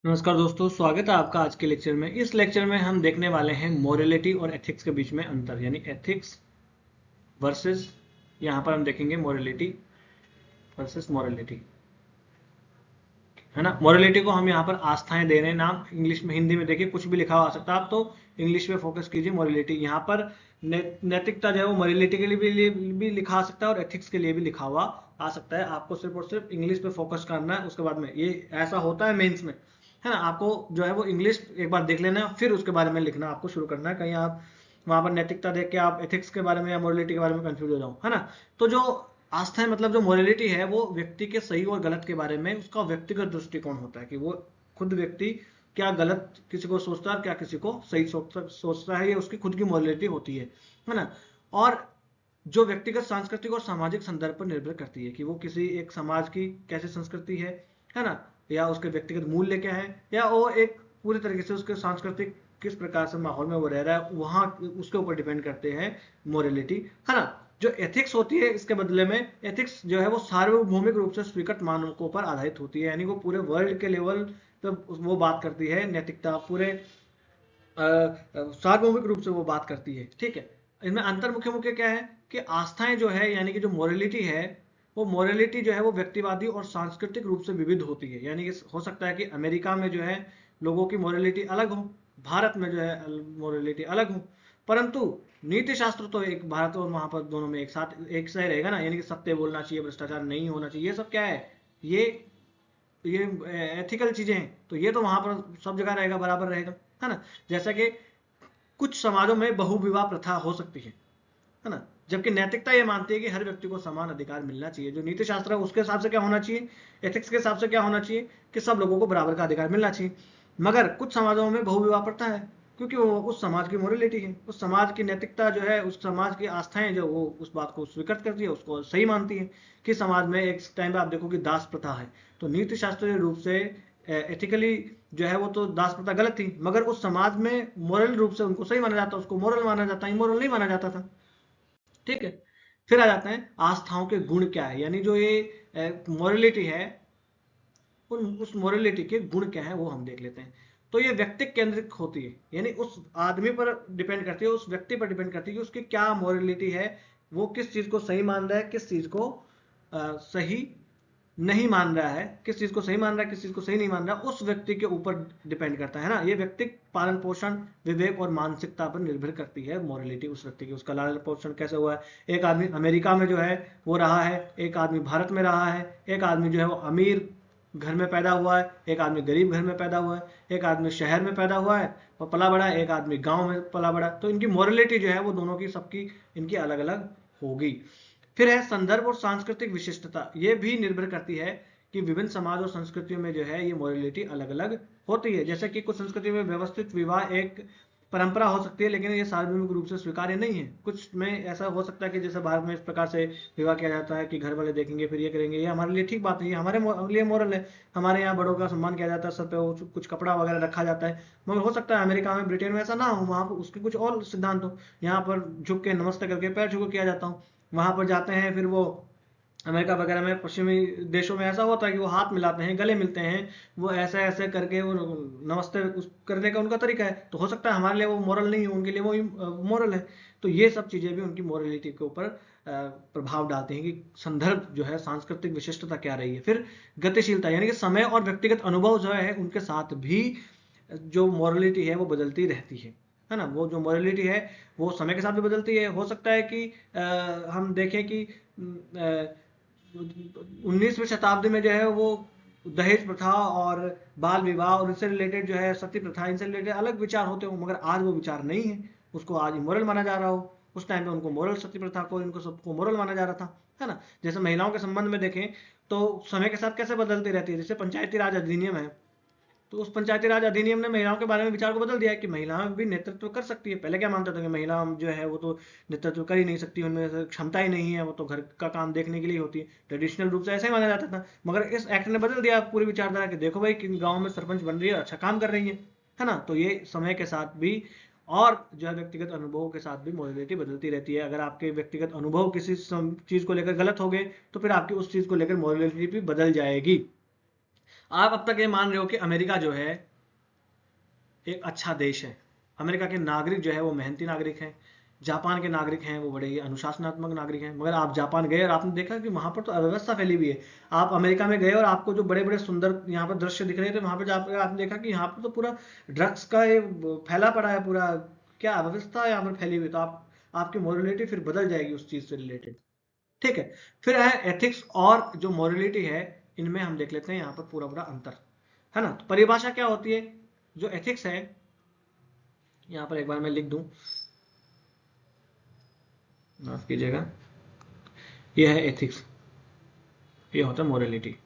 नमस्कार दोस्तों, स्वागत है आपका आज के लेक्चर में। इस लेक्चर में हम देखने वाले हैं मोरलिटी और एथिक्स के बीच में अंतर, यानी एथिक्स वर्सेस, यहाँ पर हम देखेंगे मोरलिटी वर्सेस मोरलिटी, है ना। मोरलिटी को हम यहाँ पर आस्थाएं दे रहे हैं नाम। इंग्लिश में, हिंदी में देखिए कुछ भी लिखा हुआ आ सकता है, आप तो इंग्लिश में फोकस कीजिए। मोरलिटी यहाँ पर नैतिकता जो है वो मोरलिटी के लिए भी लिखा आ सकता है और एथिक्स के लिए भी लिखा हुआ आ सकता है। आपको सिर्फ और सिर्फ इंग्लिश पे फोकस करना है। उसके बाद में ये ऐसा होता है मेंस में, है ना। आपको जो है वो इंग्लिश एक बार देख लेना है, फिर उसके बारे में लिखना आपको शुरू करना है। कहीं आप वहां पर नैतिकता देख के आप एथिक्स के बारे में या मोरलिटी के बारे में कंफ्यूज हो जाओ, है ना। तो जो आस्था है, मतलब जो मोरलिटी है, वो व्यक्ति के सही और गलत के बारे में उसका व्यक्तिगत दृष्टिकोण होता है कि वो खुद व्यक्ति क्या गलत किसी को सोचता है और क्या किसी को सही सोचता है। ये उसकी खुद की मोरलिटी होती है ना। और जो व्यक्तिगत सांस्कृतिक और सामाजिक संदर्भ पर निर्भर करती है कि वो किसी एक समाज की कैसी संस्कृति है ना, या उसके व्यक्तिगत मूल्य क्या है, या वो एक पूरी तरीके से उसके सांस्कृतिक किस प्रकार से माहौल में वो रह रहा है, वहां उसके ऊपर डिपेंड करते हैं मोरलिटी, है ना। जो एथिक्स होती है, इसके बदले में एथिक्स जो है वो सार्वभौमिक रूप से स्वीकृत मानकों पर आधारित होती है, यानी वो पूरे वर्ल्ड के लेवल पे वो बात करती है। नैतिकता पूरे सार्वभौमिक रूप से वो बात करती है, ठीक है। इनमें अंतर मुख्य मुख्य क्या है कि आस्थाएं जो है, यानी कि जो मोरलिटी है, वो मोरलिटी जो है वो व्यक्तिवादी और सांस्कृतिक रूप से विविध होती है। यानी कि हो सकता है कि अमेरिका में जो है लोगों की मोरलिटी अलग हो, भारत में जो है मोरलिटी अलग हो, परंतु नीति शास्त्र तो एक भारत और वहां पर दोनों में एक साथ एक सही रहेगा ना। यानी कि सत्य बोलना चाहिए, भ्रष्टाचार नहीं होना चाहिए, ये सब क्या है, ये ये एथिकल चीजें हैं। तो ये तो वहां पर सब जगह रहेगा, बराबर रहेगा, है ना। जैसा कि कुछ समाजों में बहुविवाह प्रथा हो सकती है ना, जबकि नैतिकता ये मानती है कि हर व्यक्ति को समान अधिकार मिलना चाहिए। जो नीति शास्त्र है उसके हिसाब से क्या होना चाहिए, एथिक्स के हिसाब से क्या होना चाहिए कि सब लोगों को बराबर का अधिकार मिलना चाहिए। मगर कुछ समाजों में बहुविवाह प्रथा है, क्योंकि वो उस समाज की मोरलिटी है, उस समाज की नैतिकता जो है, उस समाज की आस्थाएं जो वो उस बात को स्वीकृत करती है, उसको सही मानती है कि समाज में एक टाइम पे आप देखो कि दास प्रथा है। तो नीति शास्त्रीय रूप से एथिकली जो है वो तो दास प्रथा गलत थी, मगर उस समाज में मोरल रूप से उनको सही माना जाता, उसको मोरल माना जाता, इमोरल नहीं माना जाता था, ठीक है। फिर आ जाते हैं आस्थाओं के गुण क्या है, यानी जो ये मोरलिटी है, उस मोरलिटी के गुण क्या है वो हम देख लेते हैं। तो ये व्यक्ति केंद्रित होती है, यानी उस आदमी पर डिपेंड करती है, उस व्यक्ति पर डिपेंड करती है कि उसकी क्या मोरलिटी है, वो किस चीज को सही मान रहा है, किस चीज को सही नहीं मान रहा है, किस चीज को सही मान रहा है, किस चीज को सही नहीं मान रहा, उस व्यक्ति के ऊपर डिपेंड करता है ना। ये व्यक्ति पालन पोषण, विवेक और मानसिकता पर निर्भर करती है मोरलिटी उस व्यक्ति की। उसका लालन पोषण कैसे हुआ है, एक आदमी अमेरिका में जो है वो रहा है, एक आदमी भारत में रहा है, एक आदमी जो है वो अमीर घर में पैदा हुआ है, एक आदमी गरीब घर में पैदा हुआ है, एक आदमी शहर में पैदा हुआ है और पला बड़ा है, एक आदमी गांव में पला बड़ा। तो इनकी मोरलिटी जो है वो दोनों की, सबकी इनकी अलग अलग होगी। फिर है संदर्भ और सांस्कृतिक विशिष्टता। ये भी निर्भर करती है कि विभिन्न समाज और संस्कृतियों में जो है ये मोरलिटी अलग अलग होती है। जैसे कि कुछ संस्कृतियों में व्यवस्थित विवाह एक परंपरा हो सकती है, लेकिन ये सार्वभौमिक रूप से स्वीकार्य नहीं है। कुछ में ऐसा हो सकता है कि जैसे भारत में इस प्रकार से विवाह किया जाता है कि घर वाले देखेंगे फिर ये करेंगे, ये हमारे लिए ठीक बात नहीं है, हमारे लिए मोरल है। हमारे यहाँ बड़ों का सम्मान किया जाता है, सर पे कुछ कपड़ा वगैरह रखा जाता है। मगर हो सकता है अमेरिका में, ब्रिटेन में ऐसा ना हो, वहाँ पर उसके कुछ और सिद्धांत हो। यहाँ पर झुक के नमस्ते करके पैर छू किया जाता हूँ, वहां पर जाते हैं फिर वो अमेरिका वगैरह में, पश्चिमी देशों में ऐसा होता है कि वो हाथ मिलाते हैं, गले मिलते हैं, वो ऐसे ऐसे करके वो नमस्ते करने का उनका तरीका है। तो हो सकता है हमारे लिए वो मोरल नहीं है, उनके लिए वो मोरल है। तो ये सब चीजें भी उनकी मोरलिटी के ऊपर प्रभाव डालते हैं कि संदर्भ जो है, सांस्कृतिक विशिष्टता क्या रही है। फिर गतिशीलता, यानी कि समय और व्यक्तिगत अनुभव जो है उनके साथ भी जो मोरलिटी है वो बदलती रहती है ना। वो जो मोरलिटी है वो समय के साथ भी बदलती है। हो सकता है कि हम देखें कि 19वीं शताब्दी में जो है वो दहेज प्रथा और बाल विवाह और इनसे रिलेटेड जो है सती प्रथा, इनसे रिलेटेड अलग विचार होते हो, मगर आज वो विचार नहीं है, उसको आज इमोरल माना जा रहा हो। उस टाइम पे उनको मोरल, सती प्रथा को, इनको सबको मोरल माना जा रहा था, है ना। जैसे महिलाओं के संबंध में देखें तो समय के साथ कैसे बदलती रहती है। जैसे पंचायती राज अधिनियम है, तो उस पंचायती राज अधिनियम ने महिलाओं के बारे में विचार को बदल दिया है कि महिलाएं भी नेतृत्व कर सकती है। पहले क्या मानते थे कि महिला जो है वो तो नेतृत्व कर ही नहीं सकती, उनमें से क्षमता ही नहीं है, वो तो घर का काम देखने के लिए होती है, ट्रेडिशनल रूप से ऐसा ही माना जाता था। मगर इस एक्ट ने बदल दिया पूरी विचारधारा कि देखो भाई किन गाँव में सरपंच बन रही है, अच्छा काम कर रही है ना। तो ये समय के साथ भी और जो है व्यक्तिगत अनुभवों के साथ भी मोरलिटी बदलती रहती है। अगर आपके व्यक्तिगत अनुभव किसी चीज को लेकर गलत हो गए तो फिर आपकी उस चीज को लेकर मोरलिटी भी बदल जाएगी। आप अब तक ये मान रहे हो कि अमेरिका जो है एक अच्छा देश है, अमेरिका के नागरिक जो है वो मेहनती नागरिक हैं, जापान के नागरिक हैं वो बड़े ही अनुशासनात्मक नागरिक हैं, मगर आप जापान गए और आपने देखा कि वहां पर तो अव्यवस्था फैली हुई है। आप अमेरिका में गए और आपको जो बड़े बड़े सुंदर यहाँ पर दृश्य दिख रहे थे, वहां पर जाकर आपने देखा कि यहाँ पर तो पूरा ड्रग्स का ये फैला पड़ा है, पूरा क्या अव्यवस्था है यहाँ पर फैली हुई। तो आपकी मोरलिटी फिर बदल जाएगी उस चीज से रिलेटेड। ठीक है, फिर है एथिक्स और जो मोरलिटी है, इनमें हम देख लेते हैं यहाँ पर पूरा पूरा अंतर, है ना। तो परिभाषा क्या होती है, जो एथिक्स है, यहां पर एक बार मैं लिख दूं, माफ कीजिएगा, यह है एथिक्स, ये होता है मोरलिटी।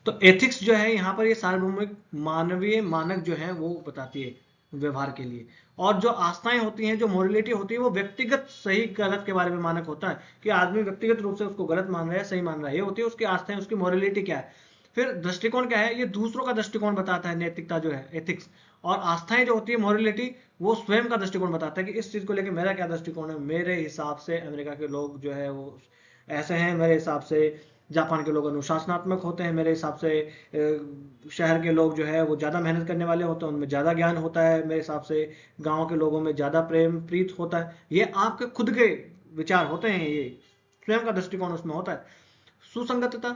तो एथिक्स जो है यहाँ पर ये सार्वभौमिक मानवीय मानक जो है वो बताती है व्यवहार के लिए। और जो आस्थाएं होती हैं, जो मोरलिटी होती है, वो व्यक्तिगत सही गलत के बारे में मानक होता है कि आदमी व्यक्तिगत रूप से उसको गलत मान रहा है, सही मान रहा है, ये होती है उसकी आस्थाएं, उसकी मोरलिटी क्या है। फिर दृष्टिकोण क्या है, ये दूसरों का दृष्टिकोण बताता है, नैतिकता जो है एथिक्स। और आस्थाएं जो होती है मोरलिटी, वो स्वयं का दृष्टिकोण बताता है कि इस चीज को लेकर मेरा क्या दृष्टिकोण है। मेरे हिसाब से अमेरिका के लोग जो है वो ऐसे हैं, मेरे हिसाब से जापान के लोग अनुशासनात्मक होते हैं, मेरे हिसाब से शहर के लोग जो है वो ज़्यादा मेहनत करने वाले होते हैं, उनमें ज़्यादा ज्ञान होता है, मेरे हिसाब से गांव के लोगों में ज़्यादा प्रेम प्रीत होता है। ये आपके खुद के विचार होते हैं, ये स्वयं का दृष्टिकोण उसमें होता है। सुसंगतता,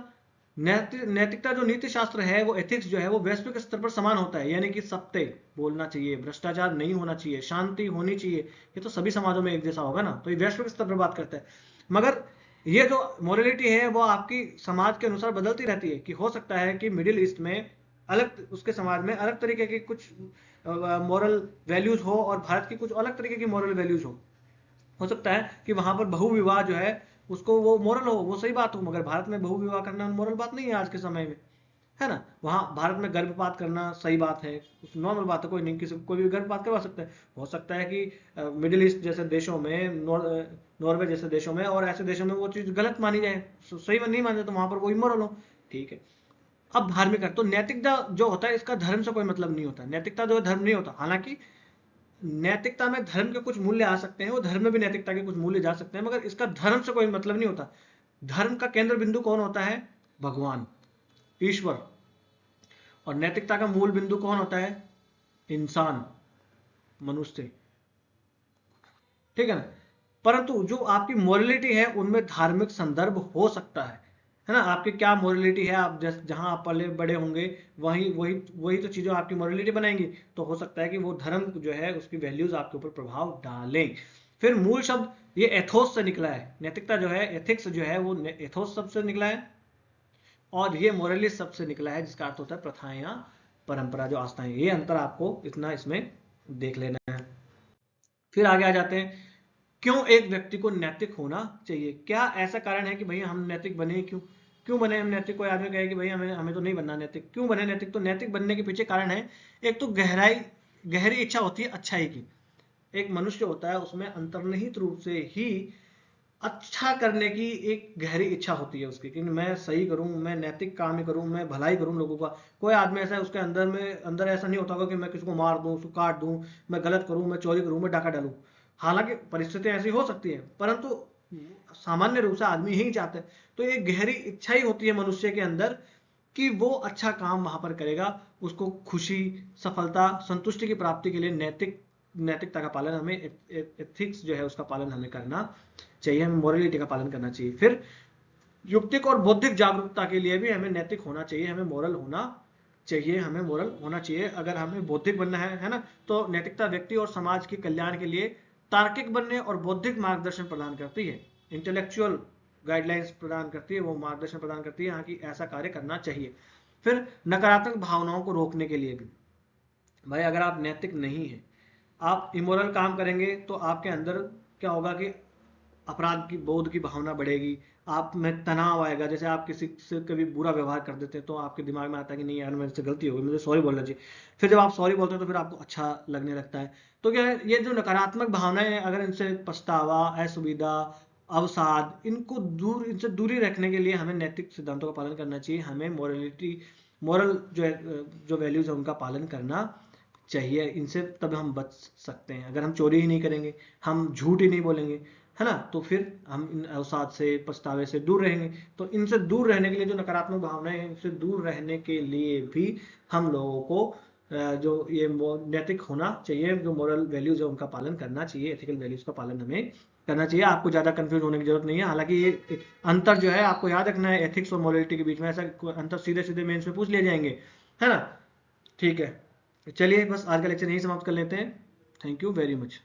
नैतिकता जो नीति शास्त्र है, वो एथिक्स जो है वो वैश्विक स्तर पर समान होता है, यानी कि सत्य बोलना चाहिए, भ्रष्टाचार नहीं होना चाहिए, शांति होनी चाहिए। ये तो सभी समाजों में एक जैसा होगा ना, तो ये वैश्विक स्तर पर बात करता है। मगर ये जो मोरलिटी है वो आपकी समाज के अनुसार बदलती रहती है, कि हो सकता है कि मिडिल ईस्ट में अलग, उसके समाज में अलग तरीके की कुछ मॉरल वैल्यूज हो और भारत की कुछ अलग तरीके की मॉरल वैल्यूज हो सकता है कि वहां पर बहु विवाह जो है उसको वो मोरल हो, वो सही बात हो, मगर भारत में बहु विवाह करना मोरल बात नहीं है आज के समय में, है ना। वहां भारत में गर्भपात करना सही बात है, नॉर्मल बात है, कोई नहीं, किसी कोई भी गर्भपात करवा सकता है। हो सकता है कि मिडिल ईस्ट जैसे देशों में, नॉर्वे जैसे देशों में और ऐसे देशों में वो चीज गलत मानी जाए, सही नहीं माने, तो वहां पर वो इमोरल हो, ठीक है। अब धार्मिक है, तो नैतिकता जो होता है इसका धर्म से कोई मतलब नहीं होता, नैतिकता जो धर्म नहीं होता। हालांकि नैतिकता में धर्म के कुछ मूल्य आ सकते हैं, वो धर्म में भी नैतिकता के कुछ मूल्य जा सकते हैं, मगर इसका धर्म से कोई मतलब नहीं होता। धर्म का केंद्र बिंदु कौन होता है, भगवान, ईश्वर। और नैतिकता का मूल बिंदु कौन होता है, इंसान, मनुष्य, ठीक है ना। परंतु जो आपकी मोरलिटी है उनमें धार्मिक संदर्भ हो सकता है ना। आपकी क्या मोरलिटी है, आप जहां आप पले बड़े होंगे वही वही वही तो चीजें आपकी मोरलिटी बनाएंगी। तो हो सकता है कि वो धर्म जो है उसकी वैल्यूज आपके ऊपर प्रभाव डालें। फिर मूल शब्द ये एथोस से निकला है, नैतिकता जो है, एथिक्स जो है वो एथोस शब्द से निकला है, और ये मोरलिस्ट शब्द से निकला है, जिसका अर्थ होता है प्रथाएं या परंपरा, जो आस्थाएं। ये अंतर आपको इतना इसमें देख लेना है। फिर आगे आ जाते हैं, क्यों एक व्यक्ति को नैतिक होना चाहिए, क्या ऐसा कारण है कि भैया हम नैतिक बने, क्यों क्यों बने हम नैतिक। कोई आदमी कहे कि भैया हमें हमें तो नहीं बनना नैतिक, क्यों बने नैतिक। तो नैतिक बनने के पीछे कारण है, एक तो गहरी इच्छा होती है अच्छाई की। एक मनुष्य होता है उसमें अंतर्निहित रूप से ही अच्छा करने की एक गहरी इच्छा होती है उसकी, कि मैं सही करूं, मैं नैतिक काम ही करूं, मैं भलाई करूं लोगों का। कोई आदमी ऐसा है उसके अंदर ऐसा नहीं होता होगा कि मैं किसी को मार दूं, उसको काट दूं, मैं गलत करूं, मैं चोरी करूं, मैं डाका डालूं। हालांकि परिस्थितियां ऐसी हो सकती है, परंतु सामान्य रूप से आदमी यही चाहते हैं। तो एक गहरी इच्छा ही होती है मनुष्य के अंदर कि वो अच्छा काम वहां पर करेगा, उसको खुशी, सफलता, संतुष्टि की प्राप्ति के लिए नैतिकता का पालन हमें, एथिक्स जो है उसका पालन हमें करना चाहिए, हमें मोरलिटी का पालन करना चाहिए। फिर युक्तिक और बौद्धिक जागरूकता के लिए भी हमें नैतिक होना चाहिए, हमें मोरल होना चाहिए, हमें मोरल होना चाहिए। अगर हमें बौद्धिक बनना है ना, तो नैतिकता व्यक्ति और समाज के कल्याण के लिए तार्किक बनने और बौद्धिक मार्गदर्शन प्रदान करती है, इंटेलेक्चुअल गाइडलाइंस प्रदान करती है, वो मार्गदर्शन प्रदान करती है, हाँ कि ऐसा कार्य करना चाहिए। फिर नकारात्मक भावनाओं को रोकने के लिए भी, भाई अगर आप नैतिक नहीं है, आप इमोरल काम करेंगे, तो आपके अंदर क्या होगा कि अपराध की बोध की भावना बढ़ेगी, आप में तनाव आएगा। जैसे आप किसी से कभी बुरा व्यवहार कर देते हैं तो आपके दिमाग में आता है कि नहीं यार मेरे से गलती हो गई, मुझे सॉरी बोलना चाहिए। फिर जब आप सॉरी बोलते हैं तो फिर आपको अच्छा लगने लगता है। तो क्या है, ये जो नकारात्मक भावनाएं हैं, अगर इनसे पछतावा, असुविधा, अवसाद, इनसे दूरी रखने के लिए हमें नैतिक सिद्धांतों का पालन करना चाहिए, हमें मोरल जो वैल्यूज है उनका पालन करना चाहिए। इनसे तब हम बच सकते हैं। अगर हम चोरी ही नहीं करेंगे, हम झूठ ही नहीं बोलेंगे, है ना, तो फिर हम इन अवसाद से, पछतावे से दूर रहेंगे। तो इनसे दूर रहने के लिए, जो नकारात्मक भावनाएं हैं, इनसे दूर रहने के लिए भी हम लोगों को जो ये नैतिक होना चाहिए, जो मोरल वैल्यूज है उनका पालन करना चाहिए, एथिकल वैल्यूज का पालन हमें करना चाहिए। आपको ज़्यादा कंफ्यूज होने की जरूरत नहीं है। हालांकि ये अंतर जो है आपको याद रखना है एथिक्स और मोरलिटी के बीच में, ऐसा अंतर सीधे सीधे मेंस में पूछ लिए जाएंगे, है ना। ठीक है, चलिए बस आज का लेक्चर यहीं समाप्त कर लेते हैं। Thank you very much.